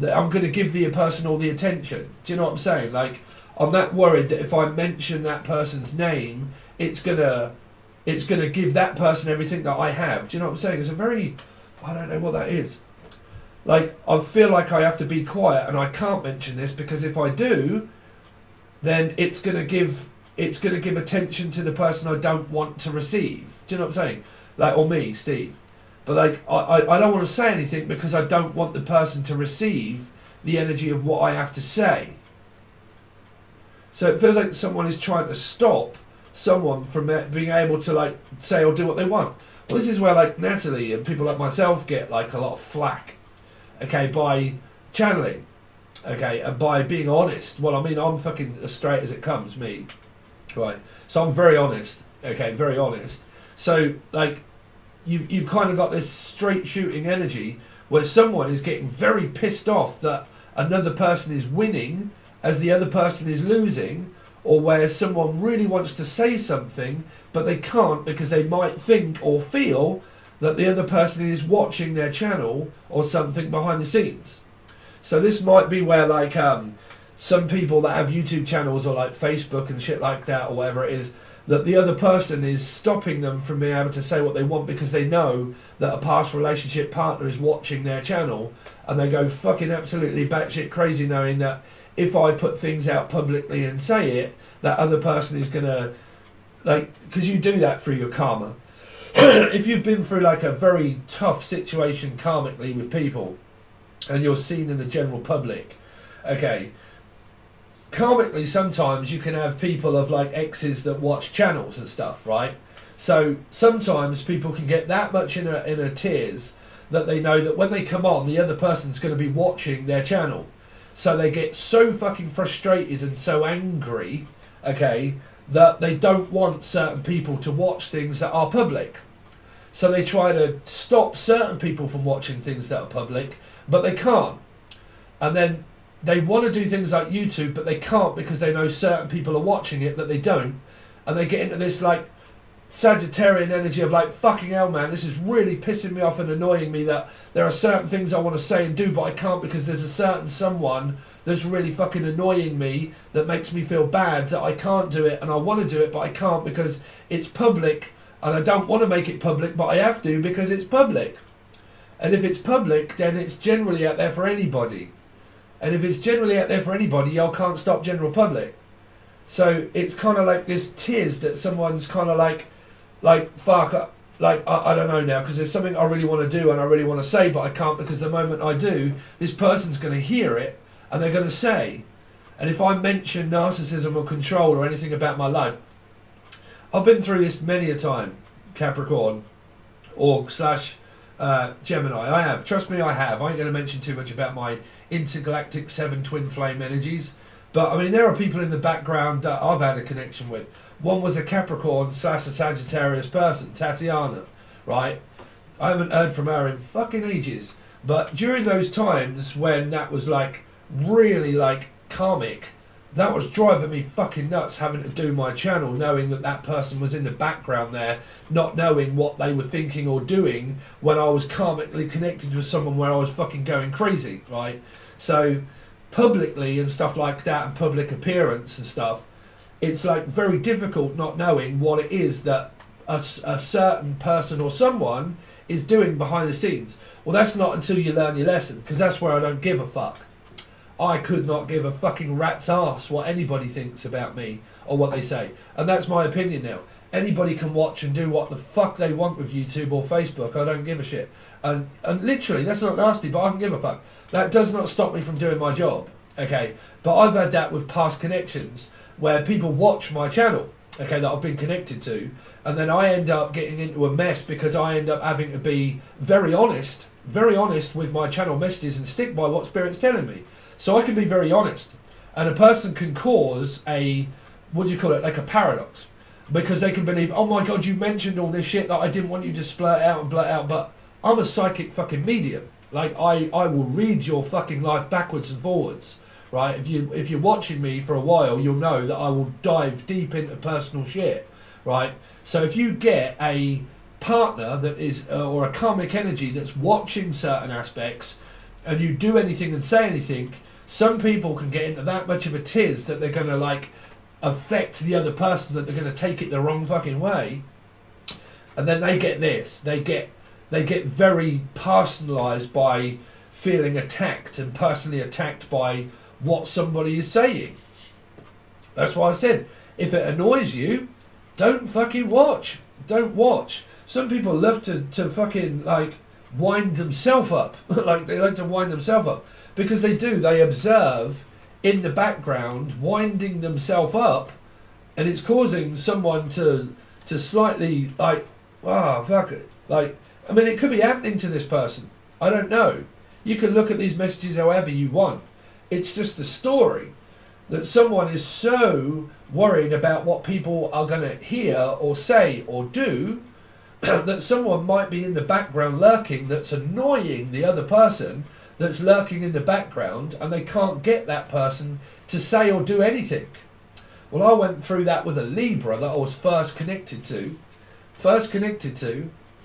I'm going to give the person all the attention. Do you know what I'm saying? Like, I'm that worried that if I mention that person's name, it's gonna give that person everything that I have. Do you know what I'm saying? It's a very, I don't know what that is. Like, I feel like I have to be quiet and I can't mention this because if I do, then it's going to give attention to the person I don't want to receive. Do you know what I'm saying? Like, or me, Steve. But like, I don't want to say anything because I don't want the person to receive the energy of what I have to say. So it feels like someone is trying to stop someone from being able to like say or do what they want. Well, this is where like Natalie and people like myself get like a lot of flack, okay, by channeling, okay, and by being honest. Well, I mean, I'm fucking as straight as it comes, me, right? So I'm very honest, okay, very honest. So like, you've kind of got this straight shooting energy where someone is getting very pissed off that another person is winning as the other person is losing, or where someone really wants to say something but they can't because they might think or feel that the other person is watching their channel or something behind the scenes. So this might be where like some people that have YouTube channels or like Facebook and shit like that or whatever it is, that the other person is stopping them from being able to say what they want because they know that a past relationship partner is watching their channel, and they go fucking absolutely batshit crazy knowing that if I put things out publicly and say it, that other person is gonna, like, because you do that through your karma. If you've been through like a very tough situation karmically with people and you're seen in the general public, okay, karmically sometimes you can have people of like exes that watch channels and stuff, right? So sometimes people can get that much in a tears that they know that when they come on, the other person's going to be watching their channel. So they get so fucking frustrated and so angry, okay, that they don't want certain people to watch things that are public. So they try to stop certain people from watching things that are public, but they can't. And then they want to do things like YouTube, but they can't because they know certain people are watching it that they don't. And they get into this like Sagittarian energy of like, fucking hell man, this is really pissing me off and annoying me that there are certain things I want to say and do but I can't because there's a certain someone that's really fucking annoying me that makes me feel bad that I can't do it, and I want to do it but I can't because it's public, and I don't want to make it public but I have to because it's public. And if it's public, then it's generally out there for anybody, and if it's generally out there for anybody, y'all can't stop general public. So it's kind of like this tears that someone's kind of like fuck, like I don't know now because there's something I really want to do and I really want to say but I can't because the moment I do, this person's going to hear it and they're going to say, and if I mention narcissism or control or anything about my life, I've been through this many a time, Capricorn or slash Gemini. I have, trust me, I have. I ain't going to mention too much about my intergalactic 7 twin flame energies, but I mean there are people in the background that I've had a connection with. One was a Capricorn slash a Sagittarius person, Tatiana, right? I haven't heard from her in fucking ages. But during those times when that was like really like karmic, that was driving me fucking nuts having to do my channel, knowing that that person was in the background there, not knowing what they were thinking or doing when I was karmically connected with someone where I was fucking going crazy, right? So publicly and stuff like that, and public appearance and stuff, it's like very difficult not knowing what it is that a certain person or someone is doing behind the scenes. Well, that's not until you learn your lesson, because that's where I don't give a fuck. I could not give a fucking rat's ass what anybody thinks about me or what they say. And that's my opinion now. Anybody can watch and do what the fuck they want with YouTube or Facebook. I don't give a shit. And literally, that's not nasty, but I can give a fuck. That does not stop me from doing my job, okay? But I've had that with past connections, where people watch my channel, okay, that I've been connected to, and then I end up getting into a mess because I end up having to be very honest with my channel messages and stick by what Spirit's telling me. So I can be very honest, and a person can cause a, what do you call it, like a paradox, because they can believe, oh my god, you mentioned all this shit that I didn't want you to blurt out, but I'm a psychic fucking medium. Like, I will read your fucking life backwards and forwards. Right, if you're watching me for a while, you'll know that I will dive deep into personal shit, right? So if you get a partner that is, or a karmic energy that's watching certain aspects, and you do anything and say anything, some people can get into that much of a tiz that they're going to like affect the other person, that they're going to take it the wrong fucking way, and then they get this, they they get very personalised by feeling attacked and personally attacked by what somebody is saying. That's why I said, if it annoys you, don't fucking watch. Don't watch. Some people love to fucking like wind themselves up. Like they like to wind themselves up. Because they do. They observe in the background winding themselves up, and it's causing someone to slightly like, wow, fuck it. Like, I mean, it could be happening to this person. I don't know. You can look at these messages however you want. It's just the story that someone is so worried about what people are going to hear or say or do that someone might be in the background lurking that's annoying the other person that's lurking in the background, and they can't get that person to say or do anything. Well, I went through that with a Libra that I was first connected to.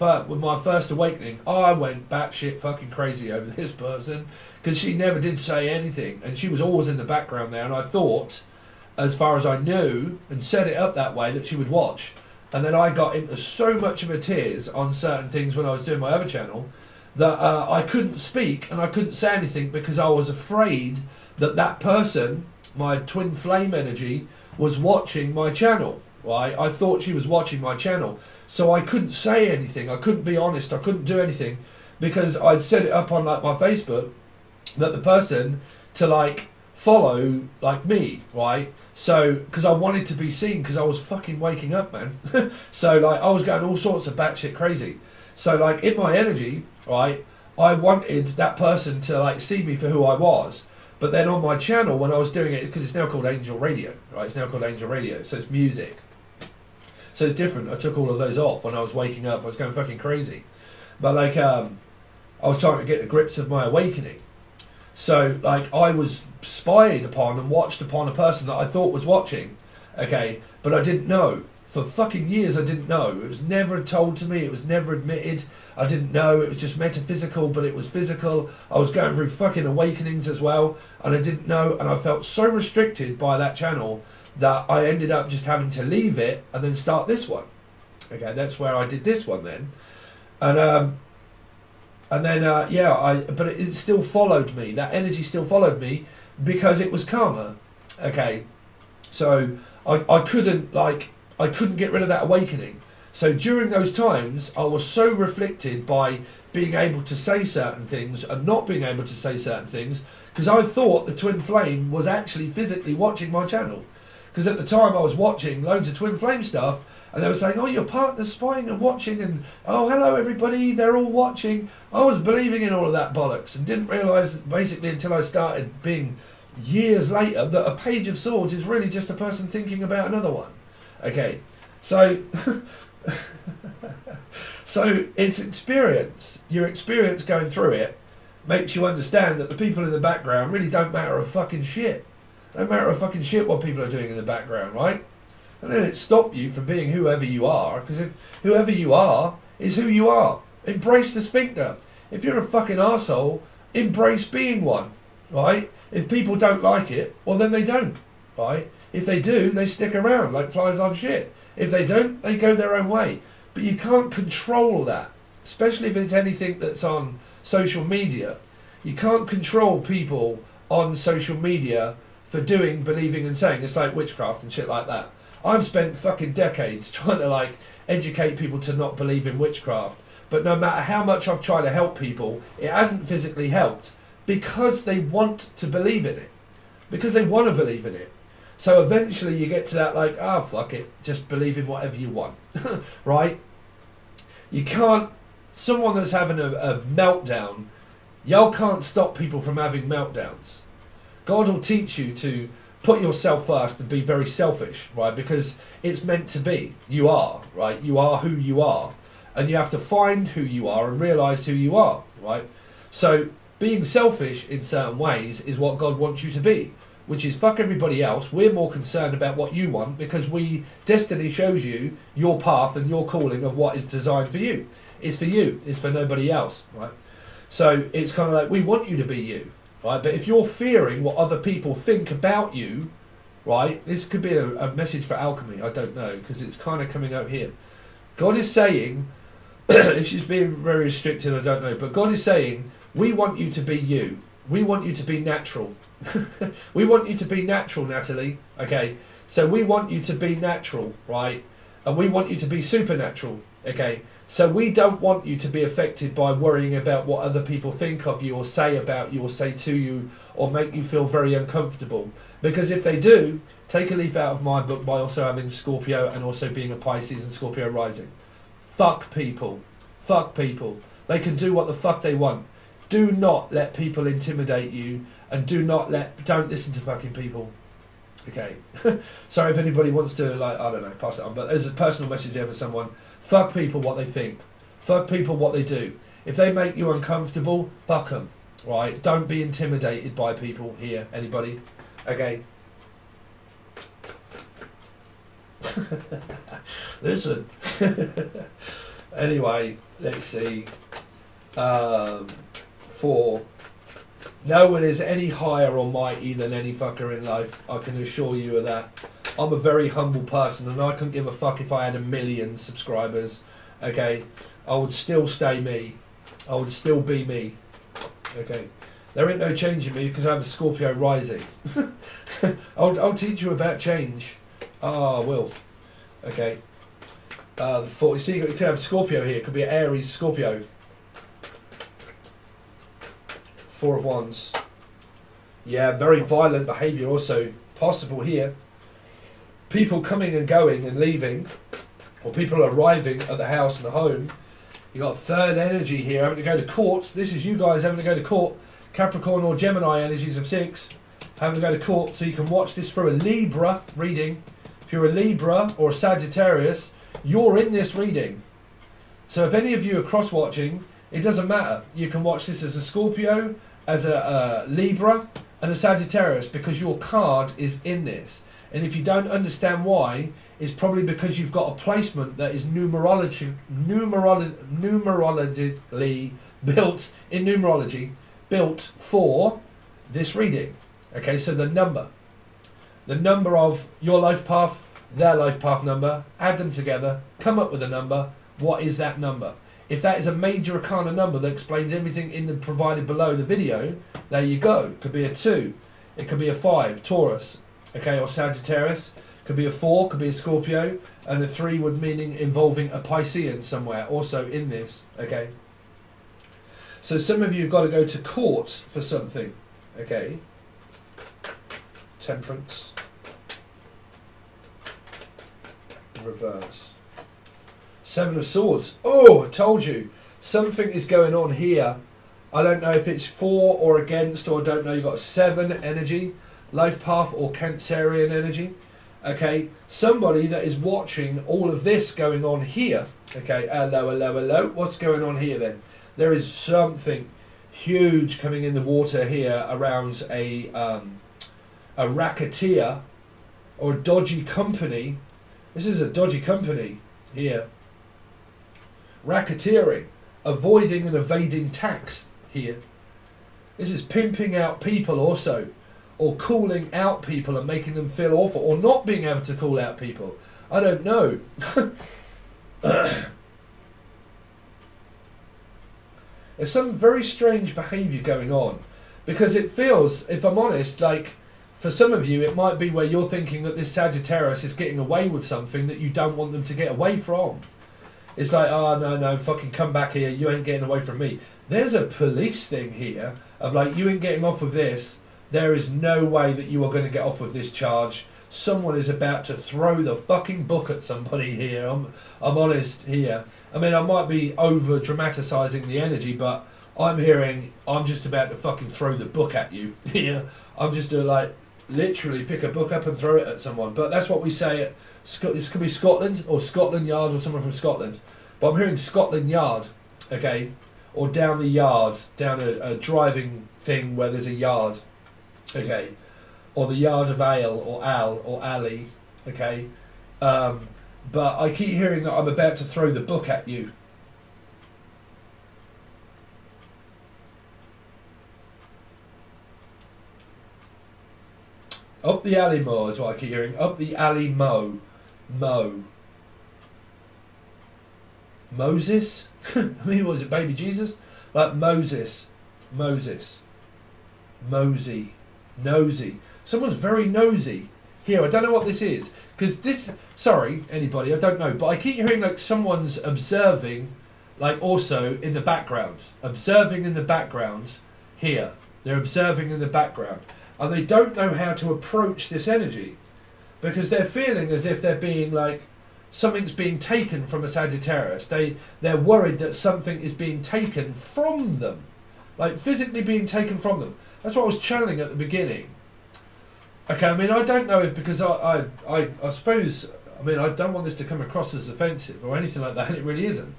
With my first awakening, I went batshit fucking crazy over this person because she never did say anything, and she was always in the background there, and I thought, as far as I knew, and set it up that way, that she would watch. And then I got into so much of a tears on certain things when I was doing my other channel that I couldn't speak and I couldn't say anything because I was afraid that that person, my twin flame energy, was watching my channel. Right? I thought she was watching my channel. So I couldn't say anything. I couldn't be honest. I couldn't do anything because I'd set it up on like my Facebook that the person to like follow like me, right? So because I wanted to be seen because I was fucking waking up, man. So like I was going all sorts of batshit crazy. So like in my energy, right, I wanted that person to like see me for who I was. But then on my channel when I was doing it, because it's now called Angel Radio, right? It's now called Angel Radio, so it's music. So it's different. I took all of those off when I was waking up. I was going fucking crazy. But like, I was trying to get the grips of my awakening. So like, I was spied upon and watched upon a person that I thought was watching. Okay, but I didn't know. For fucking years I didn't know. It was never told to me. It was never admitted. I didn't know. It was just metaphysical, but it was physical. I was going through fucking awakenings as well, and I didn't know. And I felt so restricted by that channel that I ended up just having to leave it and then start this one. Okay, that's where I did this one then. And then yeah, but it still followed me. That energy still followed me because it was karma. Okay, so I couldn't get rid of that awakening. So during those times, I was so reflected by being able to say certain things and not being able to say certain things because I thought the twin flame was actually physically watching my channel. Because at the time I was watching loads of twin flame stuff and they were saying, oh, your partner's spying and watching, and oh, hello everybody, they're all watching. I was believing in all of that bollocks and didn't realise basically until I started being years later that a page of swords is really just a person thinking about another one. Okay, so so it's experience. Your experience going through it makes you understand that the people in the background really don't matter a fucking shit. Don't matter a fucking shit what people are doing in the background, right? And then it stop you from being whoever you are, because if whoever you are is who you are, embrace the sphincter. If you're a fucking arsehole, embrace being one, right? If people don't like it, well then they don't, right? If they do, they stick around like flies on shit. If they don't, they go their own way. But you can't control that, especially if it's anything that's on social media. You can't control people on social media for doing, believing and saying. It's like witchcraft and shit like that. I've spent fucking decades trying to like educate people to not believe in witchcraft. But no matter how much I've tried to help people, it hasn't physically helped because they want to believe in it. Because they want to believe in it. So eventually you get to that like, ah, fuck it, just believe in whatever you want, right? You can't, someone that's having a meltdown, y'all can't stop people from having meltdowns. God will teach you to put yourself first and be very selfish, right? Because it's meant to be. You are, right? You are who you are. And you have to find who you are and realise who you are, right? So being selfish in certain ways is what God wants you to be. Which is fuck everybody else. We're more concerned about what you want because destiny shows you your path and your calling of what is designed for you. It's for you. It's for nobody else, right? So it's kind of like we want you to be you, right? But if you're fearing what other people think about you, right? This could be a message for alchemy. I don't know because it's kind of coming out here. God is saying if she's being very restricted, I don't know. But God is saying, we want you to be you. We want you to be natural. We want you to be natural, Natalie. Okay, so we want you to be natural, right? And we want you to be supernatural. Okay, so we don't want you to be affected by worrying about what other people think of you or say about you or say to you or make you feel very uncomfortable. Because if they do, take a leaf out of my book by also having Scorpio and also being a Pisces and Scorpio rising. Fuck people. Fuck people. They can do what the fuck they want. Do not let people intimidate you, and don't listen to fucking people. Okay. Sorry if anybody wants to, like, I don't know, pass it on, but as a personal message here for someone, fuck people what they think. Fuck people what they do. If they make you uncomfortable, fuck them. Right? Don't be intimidated by people here. Anybody? Okay. Listen. Anyway, let's see. 4. No one is any higher or mighty than any fucker in life. I can assure you of that. I'm a very humble person, and I couldn't give a fuck if I had 1 million subscribers. Okay, I would still stay me. I would still be me. Okay, there ain't no change in me because I have a Scorpio rising. I'll teach you about change. I will. Okay. The 4. You see, you could have Scorpio here. It could be an Aries Scorpio. 4 of Wands. Yeah, very violent behaviour also possible here. People coming and going and leaving, or people arriving at the house and the home. You got 3rd energy here, having to go to court. This is you guys having to go to court. Capricorn or Gemini energies of 6, having to go to court. So you can watch this for a Libra reading. If you're a Libra or a Sagittarius, you're in this reading. So if any of you are cross-watching, it doesn't matter. You can watch this as a Scorpio, as a Libra, and a Sagittarius, because your card is in this. And if you don't understand why, it's probably because you've got a placement that is numerologically built in numerology, built for this reading. Okay, so the number of your life path, their life path number, add them together, come up with a number. What is that number? If that is a major arcana number that explains everything in the provided below the video, there you go. It could be a 2, it could be a 5, Taurus, okay, or Sagittarius. Could be a 4, could be a Scorpio, and a 3 would meaning involving a Piscean somewhere also in this. Okay. So some of you have got to go to court for something. Okay. Temperance. Reverse. 7 of Swords. Oh, I told you. Something is going on here. I don't know if it's for or against, or I don't know. You've got 7 energy, life path or Cancerian energy. Okay, somebody that is watching all of this going on here. Okay, hello, hello, hello. What's going on here then? There is something huge coming in the water here around a racketeer or a dodgy company. This is a dodgy company here. Racketeering, avoiding and evading tax here. This is pimping out people also, or calling out people and making them feel awful, or not being able to call out people. I don't know. There's some very strange behaviour going on, because it feels, if I'm honest, like for some of you it might be where you're thinking that this Sagittarius is getting away with something that you don't want them to get away from. It's like, oh no, fucking come back here, you ain't getting away from me. There's a police thing here of like, you ain't getting off with this. There is no way that you are going to get off with this charge. Someone is about to throw the fucking book at somebody here. I'm honest here. I mean, I might be over dramatising the energy, but I'm hearing I'm just about to fucking throw the book at you here. I'm just to like literally pick a book up and throw it at someone. But that's what we say at this could be Scotland or Scotland Yard or someone from Scotland. But I'm hearing Scotland Yard, okay, or down the yard, down a driving thing where there's a yard. Okay, or the yard of ale, or al, or alley, okay, but I keep hearing that I'm about to throw the book at you. Up the alley mo is what I keep hearing. Up the alley mo. Moses? I mean, was it baby Jesus? Like Moses, Mosey, nosy. Someone's very nosy. Here, I don't know what this is. Because this, sorry, anybody, I don't know. But I keep hearing like someone's observing, like also in the background. Observing in the background here. They're observing in the background. And they don't know how to approach this energy. Because they're feeling as if they're being like, something's being taken from a Sagittarius. They're worried that something is being taken from them. Like physically being taken from them. That's what I was channeling at the beginning. Okay, I mean, I don't know if because I suppose, I mean, I don't want this to come across as offensive or anything like that, and it really isn't.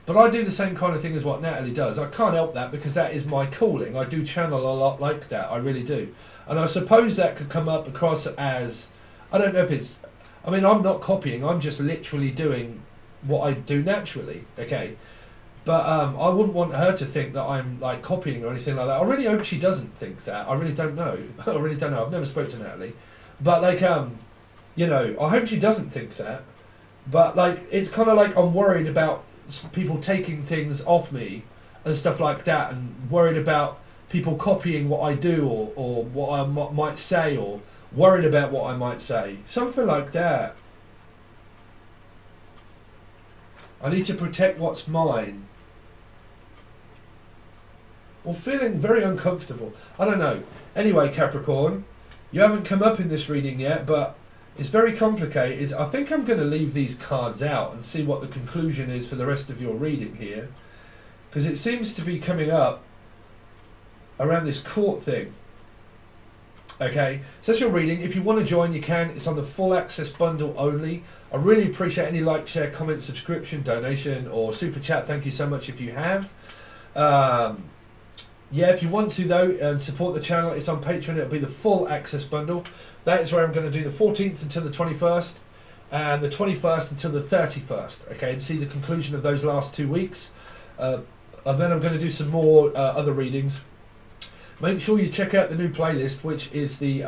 But I do the same kind of thing as what Natalie does. I can't help that because that is my calling. I do channel a lot like that, I really do. And I suppose that could come up across as, I don't know if it's, I mean, I'm not copying, I'm just literally doing what I do naturally, okay? But I wouldn't want her to think that I'm like copying or anything like that. I really hope she doesn't think that. I really don't know. I really don't know. I've never spoke to Natalie. But like, you know, I hope she doesn't think that. But like, it's kind of like I'm worried about people taking things off me and stuff like that, and worried about people copying what I do or what I might say, or worried about what I might say. Something like that. I need to protect what's mine. Or feeling very uncomfortable. I don't know. Anyway, Capricorn, you haven't come up in this reading yet, but it's very complicated. I think I'm going to leave these cards out and see what the conclusion is for the rest of your reading here. Because it seems to be coming up around this court thing. Okay, so that's your reading. If you want to join, you can. It's on the full access bundle only. I really appreciate any like, share, comment, subscription, donation, or super chat. Thank you so much if you have. Yeah, if you want to though, and support the channel, it's on Patreon. It'll be the full access bundle. That is where I'm going to do the 14th until the 21st, and the 21st until the 31st. Okay, and see the conclusion of those last 2 weeks. And then I'm going to do some more other readings. Make sure you check out the new playlist, which is the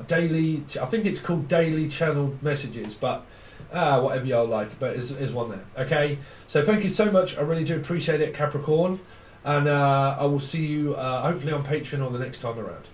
daily, I think it's called Daily Channeled Messages, but whatever y'all like, but is one there. Okay, so thank you so much. I really do appreciate it, Capricorn. And I will see you hopefully on Patreon or the next time around.